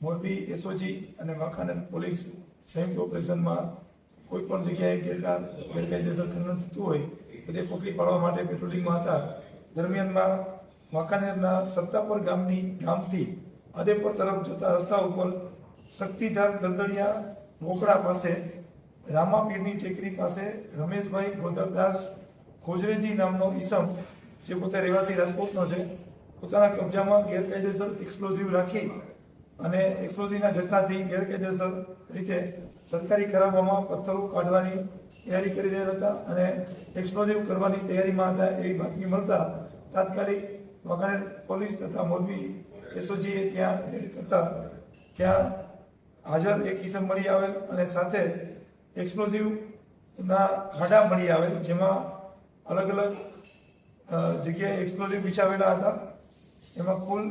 Morbi SOG અને Wankaner police સંયુક્ત ઓપરેશનમાં કોઈ પણ જગ્યાએ ગેરકાયદેસર ખનન થતું હોય તો તે પકડી પાડવા માટે પેટ્રોલિંગમાં હતા. દરમિયાનમાં વાંકાનેરના સત્તાપર ગામથી આદેપર તરફ જતા રસ્તા ઉપર શક્તિધાર દલદલિયા મોકળા પાસે રામાપીરની ટેકરી પાસે રમેશભાઈ ગોધરદાસ ખોજરેજી નામનો ઈસમ, જે પોતે રહેવાસી રાજકોટનો છે, પોતાના કબજામાં ગેરકાયદેસર એક્સપ્લોઝિવ રાખી અને એક્સપ્લોઝિવના જથ્થાથી ગેરકાયદેસર રીતે સરકારી કરાવવામાં પથ્થરો કાઢવાની તૈયારી કરી રહ્યા હતા અને એક્સપ્લોઝિવ કરવાની તૈયારીમાં હતા એવી બાતમી મળતા તાત્કાલિક વાંકાનેર પોલીસ તથા મોરબી એસઓજીએ ત્યાં રેડ કરતા ત્યાં હાજર એક ઈસમ મળી આવેલ અને સાથે એક્સપ્લોઝિવના ખાડા મળી આવેલ, જેમાં અલગ અલગ જગ્યાએ એક્સપ્લોઝિવ બિછાવેલા હતા. એમાં કુલ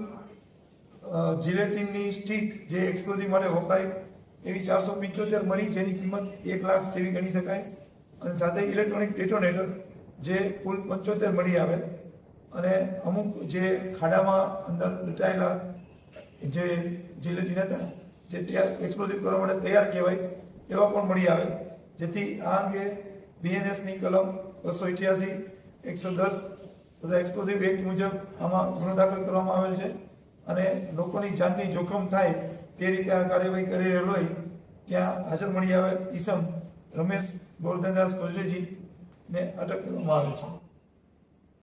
જિલેટિનની સ્ટીક જે એક્સપ્લોઝિવ માટે વપરાય એવી 475 મળી, જેની કિંમત 1 લાખ જેવી ગણી શકાય. અને સાથે ઇલેક્ટ્રોનિક ડેટોનેટર જે કુલ 75 મળી આવેલ અને અમુક જે ખાડામાં અંદર લટાયેલા જે જિલેટિન હતા જે તૈયાર એક્સપ્લોઝિવ કરવા માટે તૈયાર કહેવાય એવા પણ મળી આવે, જેથી આ અંગે બીએનએસની કલમ 288, 110 તથા એક્સપ્લોઝિવ એક્ટ મુજબ આમાં ગુનો દાખલ કરવામાં આવેલ છે અને લોકોની જાનની જોખમ થાય તે રીતે આ કાર્યવાહી કરી રહેલો હોય ત્યાં હાજર મળી આવેલ ઈસમ રમેશ ગોરધનદાસ ખોજરેજીને અટક કરવામાં આવે છે.